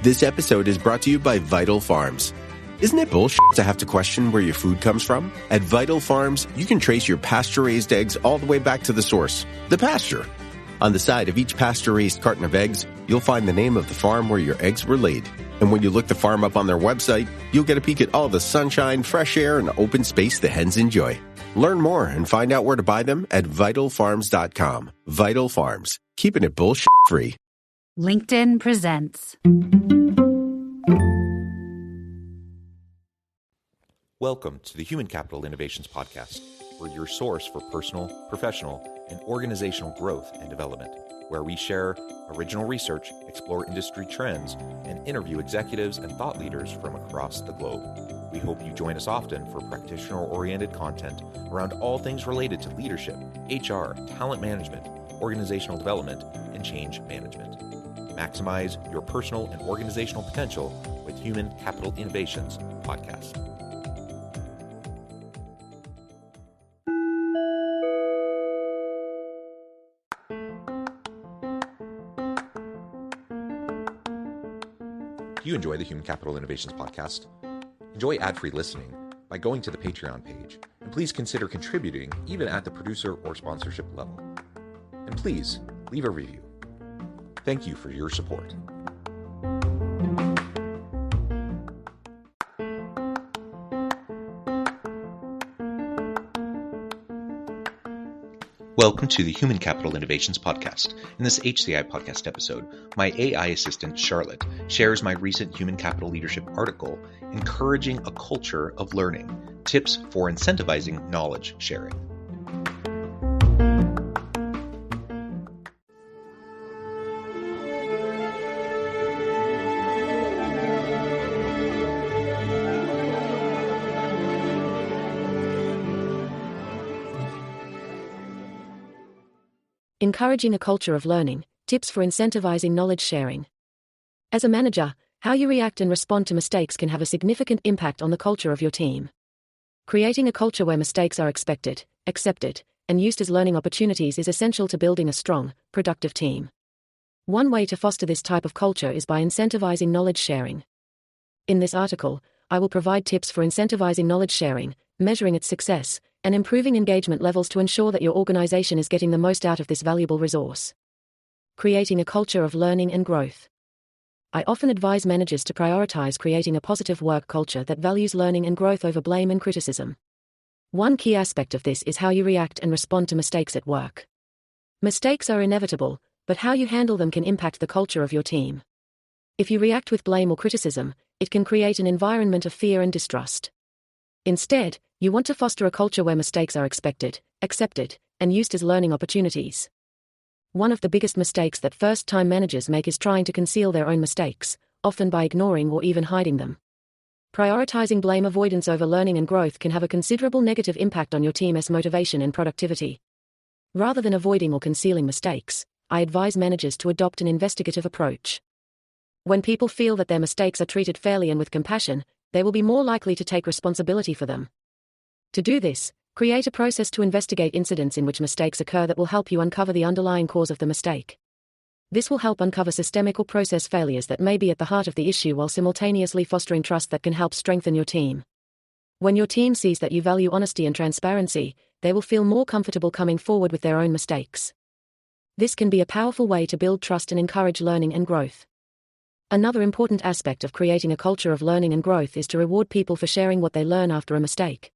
This episode is brought to you by Vital Farms. Isn't it bullshit to have to question where your food comes from? At Vital Farms, you can trace your pasture-raised eggs all the way back to the source, the pasture. On the side of each pasture-raised carton of eggs, you'll find the name of the farm where your eggs were laid. And when you look the farm up on their website, you'll get a peek at all the sunshine, fresh air, and open space the hens enjoy. Learn more and find out where to buy them at vitalfarms.com. Vital Farms, keeping it bullshit-free. LinkedIn presents. Welcome to the Human Capital Innovations Podcast. We're your source for personal, professional, and organizational growth and development, where we share original research, explore industry trends, and interview executives and thought leaders from across the globe. We hope you join us often for practitioner-oriented content around all things related to leadership, HR, talent management, organizational development, and change management. Maximize your personal and organizational potential with Human Capital Innovations Podcast. Do you enjoy the Human Capital Innovations Podcast? Enjoy ad-free listening by going to the Patreon page, and please consider contributing even at the producer or sponsorship level. And please leave a review. Thank you for your support. Welcome to the Human Capital Innovations Podcast. In this HCI podcast episode, my AI assistant, Charlotte, shares my recent Human Capital Leadership article, Encouraging a Culture of Learning, Tips for Incentivizing Knowledge Sharing. Encouraging a culture of learning, tips for incentivizing knowledge sharing. As a manager, how you react and respond to mistakes can have a significant impact on the culture of your team. Creating a culture where mistakes are expected, accepted, and used as learning opportunities is essential to building a strong, productive team. One way to foster this type of culture is by incentivizing knowledge sharing. In this article, I will provide tips for incentivizing knowledge sharing, measuring its success, and improving engagement levels to ensure that your organization is getting the most out of this valuable resource. Creating a culture of learning and growth. I often advise managers to prioritize creating a positive work culture that values learning and growth over blame and criticism. One key aspect of this is how you react and respond to mistakes at work. Mistakes are inevitable, but how you handle them can impact the culture of your team. If you react with blame or criticism, it can create an environment of fear and distrust. Instead, you want to foster a culture where mistakes are expected, accepted, and used as learning opportunities. One of the biggest mistakes that first-time managers make is trying to conceal their own mistakes, often by ignoring or even hiding them. Prioritizing blame avoidance over learning and growth can have a considerable negative impact on your team's motivation and productivity. Rather than avoiding or concealing mistakes, I advise managers to adopt an investigative approach. When people feel that their mistakes are treated fairly and with compassion, they will be more likely to take responsibility for them. To do this, create a process to investigate incidents in which mistakes occur that will help you uncover the underlying cause of the mistake. This will help uncover systemic or process failures that may be at the heart of the issue while simultaneously fostering trust that can help strengthen your team. When your team sees that you value honesty and transparency, they will feel more comfortable coming forward with their own mistakes. This can be a powerful way to build trust and encourage learning and growth. Another important aspect of creating a culture of learning and growth is to reward people for sharing what they learn after a mistake.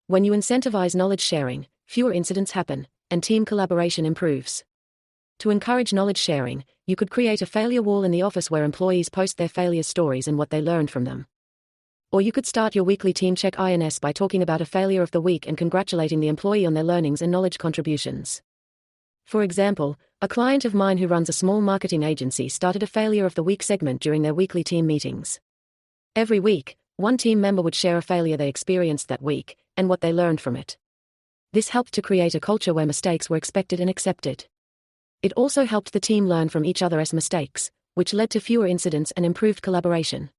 When you incentivize knowledge sharing, fewer incidents happen, and team collaboration improves. To encourage knowledge sharing, you could create a failure wall in the office where employees post their failure stories and what they learned from them. Or you could start your weekly team check-ins by talking about a failure of the week and congratulating the employee on their learnings and knowledge contributions. For example, a client of mine who runs a small marketing agency started a failure of the week segment during their weekly team meetings. Every week, one team member would share a failure they experienced that week, and what they learned from it. This helped to create a culture where mistakes were expected and accepted. It also helped the team learn from each other's mistakes, which led to fewer incidents and improved collaboration.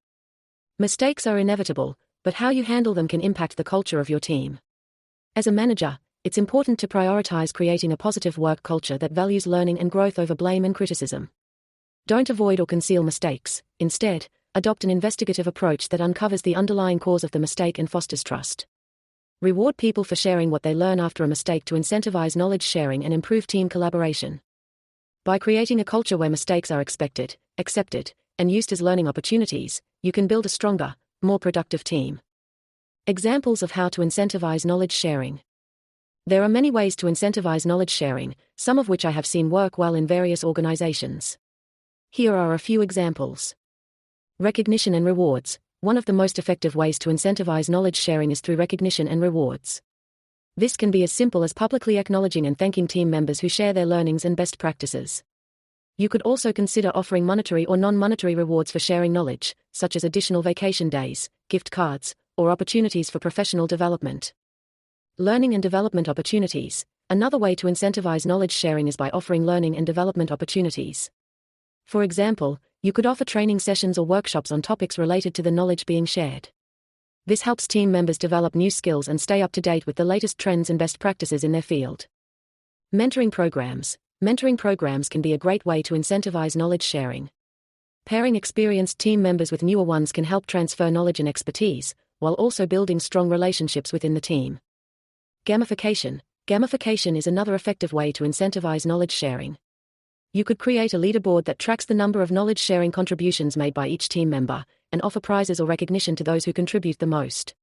Mistakes are inevitable, but how you handle them can impact the culture of your team. As a manager, it's important to prioritize creating a positive work culture that values learning and growth over blame and criticism. Don't avoid or conceal mistakes. Instead, adopt an investigative approach that uncovers the underlying cause of the mistake and fosters trust. Reward people for sharing what they learn after a mistake to incentivize knowledge sharing and improve team collaboration. By creating a culture where mistakes are expected, accepted, and used as learning opportunities, you can build a stronger, more productive team. Examples of how to incentivize knowledge sharing. There are many ways to incentivize knowledge sharing, some of which I have seen work well in various organizations. Here are a few examples. Recognition and rewards. One of the most effective ways to incentivize knowledge sharing is through recognition and rewards. This can be as simple as publicly acknowledging and thanking team members who share their learnings and best practices. You could also consider offering monetary or non-monetary rewards for sharing knowledge, such as additional vacation days, gift cards, or opportunities for professional development. Learning and development opportunities. Another way to incentivize knowledge sharing is by offering learning and development opportunities. For example, you could offer training sessions or workshops on topics related to the knowledge being shared. This helps team members develop new skills and stay up to date with the latest trends and best practices in their field. Mentoring programs. Mentoring programs can be a great way to incentivize knowledge sharing. Pairing experienced team members with newer ones can help transfer knowledge and expertise, while also building strong relationships within the team. Gamification. Gamification is another effective way to incentivize knowledge sharing. You could create a leaderboard that tracks the number of knowledge-sharing contributions made by each team member, and offer prizes or recognition to those who contribute the most.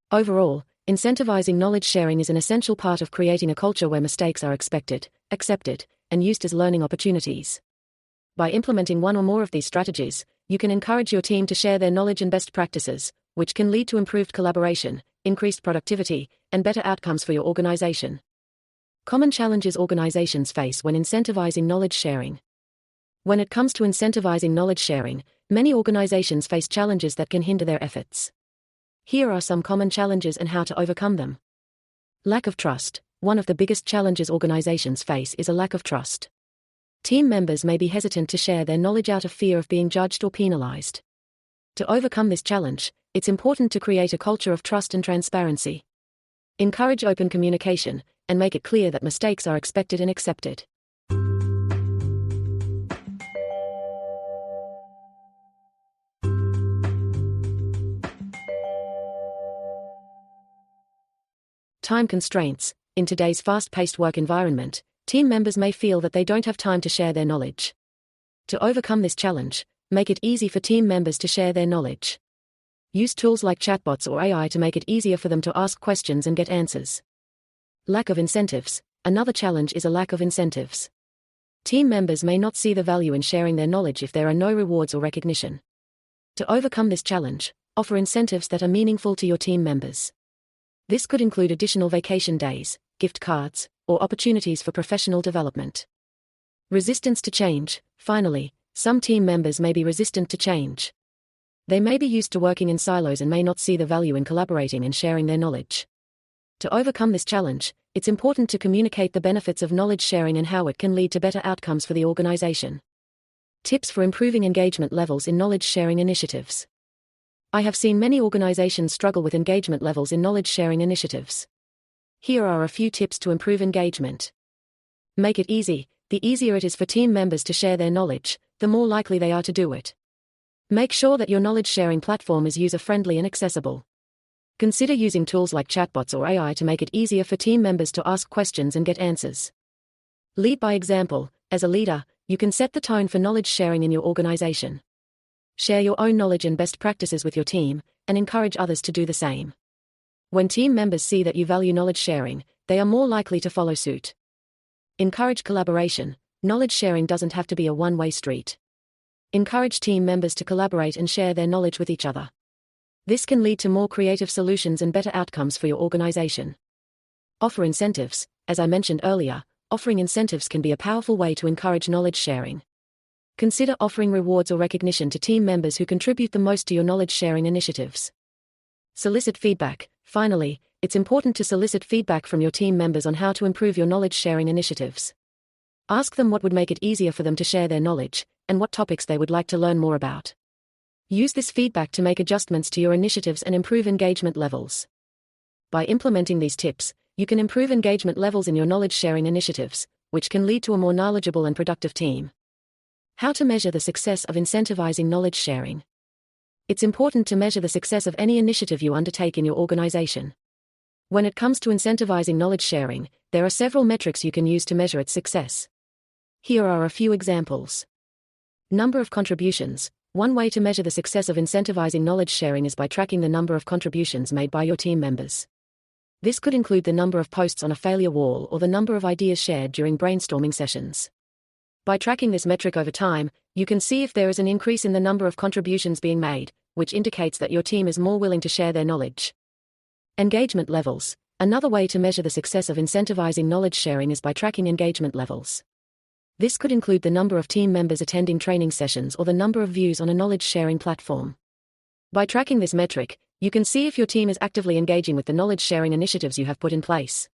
Overall, incentivizing knowledge sharing is an essential part of creating a culture where mistakes are expected, accepted, and used as learning opportunities. By implementing one or more of these strategies, you can encourage your team to share their knowledge and best practices, which can lead to improved collaboration, increased productivity, and better outcomes for your organization. Common challenges organizations face when incentivizing knowledge sharing. When it comes to incentivizing knowledge sharing, many organizations face challenges that can hinder their efforts. Here are some common challenges and how to overcome them. Lack of trust. One of the biggest challenges organizations face is a lack of trust. Team members may be hesitant to share their knowledge out of fear of being judged or penalized. To overcome this challenge, it's important to create a culture of trust and transparency. Encourage open communication, and make it clear that mistakes are expected and accepted. Time constraints. In today's fast-paced work environment, team members may feel that they don't have time to share their knowledge. To overcome this challenge, make it easy for team members to share their knowledge. Use tools like chatbots or AI to make it easier for them to ask questions and get answers. Lack of incentives. Another challenge is a lack of incentives. Team members may not see the value in sharing their knowledge if there are no rewards or recognition. To overcome this challenge, offer incentives that are meaningful to your team members. This could include additional vacation days, gift cards, or opportunities for professional development. Resistance to change. Finally, some team members may be resistant to change. They may be used to working in silos and may not see the value in collaborating and sharing their knowledge. To overcome this challenge, it's important to communicate the benefits of knowledge sharing and how it can lead to better outcomes for the organization. Tips for improving engagement levels in knowledge sharing initiatives. I have seen many organizations struggle with engagement levels in knowledge sharing initiatives. Here are a few tips to improve engagement. Make it easy. The easier it is for team members to share their knowledge, the more likely they are to do it. Make sure that your knowledge sharing platform is user-friendly and accessible. Consider using tools like chatbots or AI to make it easier for team members to ask questions and get answers. Lead by example. As a leader, you can set the tone for knowledge sharing in your organization. Share your own knowledge and best practices with your team, and encourage others to do the same. When team members see that you value knowledge sharing, they are more likely to follow suit. Encourage collaboration. Knowledge sharing doesn't have to be a one-way street. Encourage team members to collaborate and share their knowledge with each other. This can lead to more creative solutions and better outcomes for your organization. Offer incentives. As I mentioned earlier, offering incentives can be a powerful way to encourage knowledge sharing. Consider offering rewards or recognition to team members who contribute the most to your knowledge sharing initiatives. Solicit feedback. Finally, it's important to solicit feedback from your team members on how to improve your knowledge sharing initiatives. Ask them what would make it easier for them to share their knowledge, and what topics they would like to learn more about. Use this feedback to make adjustments to your initiatives and improve engagement levels. By implementing these tips, you can improve engagement levels in your knowledge sharing initiatives, which can lead to a more knowledgeable and productive team. How to measure the success of incentivizing knowledge sharing. It's important to measure the success of any initiative you undertake in your organization. When it comes to incentivizing knowledge sharing, there are several metrics you can use to measure its success. Here are a few examples. Number of contributions. One way to measure the success of incentivizing knowledge sharing is by tracking the number of contributions made by your team members. This could include the number of posts on a failure wall or the number of ideas shared during brainstorming sessions. By tracking this metric over time, you can see if there is an increase in the number of contributions being made, which indicates that your team is more willing to share their knowledge. Engagement levels. Another way to measure the success of incentivizing knowledge sharing is by tracking engagement levels. This could include the number of team members attending training sessions or the number of views on a knowledge sharing platform. By tracking this metric, you can see if your team is actively engaging with the knowledge sharing initiatives you have put in place.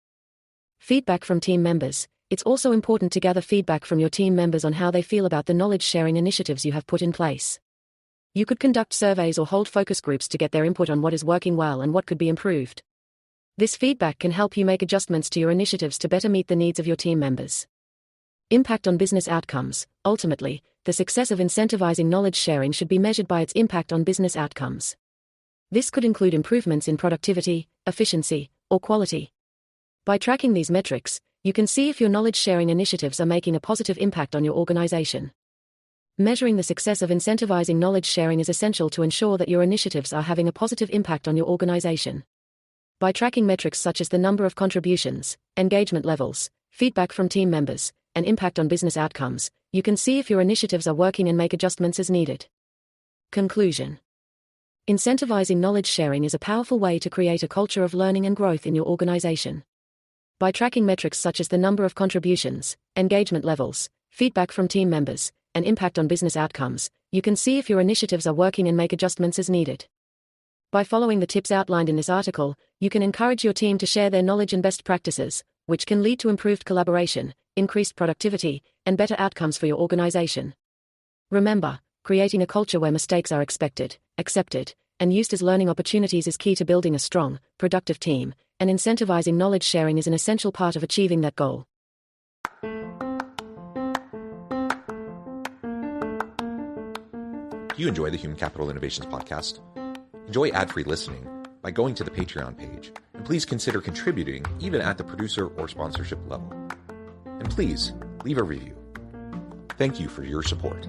Feedback from team members. It's also important to gather feedback from your team members on how they feel about the knowledge sharing initiatives you have put in place. You could conduct surveys or hold focus groups to get their input on what is working well and what could be improved. This feedback can help you make adjustments to your initiatives to better meet the needs of your team members. Impact on business outcomes. Ultimately, the success of incentivizing knowledge sharing should be measured by its impact on business outcomes. This could include improvements in productivity, efficiency, or quality. By tracking these metrics, you can see if your knowledge sharing initiatives are making a positive impact on your organization. Measuring the success of incentivizing knowledge sharing is essential to ensure that your initiatives are having a positive impact on your organization. By tracking metrics such as the number of contributions, engagement levels, feedback from team members, and impact on business outcomes, you can see if your initiatives are working and make adjustments as needed. Conclusion. Incentivizing knowledge sharing is a powerful way to create a culture of learning and growth in your organization. By tracking metrics such as the number of contributions, engagement levels, feedback from team members, and impact on business outcomes, you can see if your initiatives are working and make adjustments as needed. By following the tips outlined in this article, you can encourage your team to share their knowledge and best practices, which can lead to improved collaboration, increased productivity, and better outcomes for your organization. Remember, creating a culture where mistakes are expected, accepted, and used as learning opportunities is key to building a strong, productive team, and incentivizing knowledge sharing is an essential part of achieving that goal. Do you enjoy the Human Capital Innovations podcast? Enjoy ad-free listening by going to the Patreon page, and please consider contributing even at the producer or sponsorship level. And please, leave a review. Thank you for your support.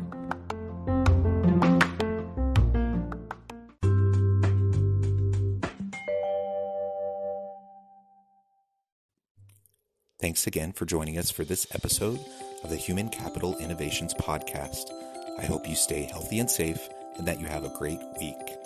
Thanks again for joining us for this episode of the Human Capital Innovations podcast. I hope you stay healthy and safe and that you have a great week.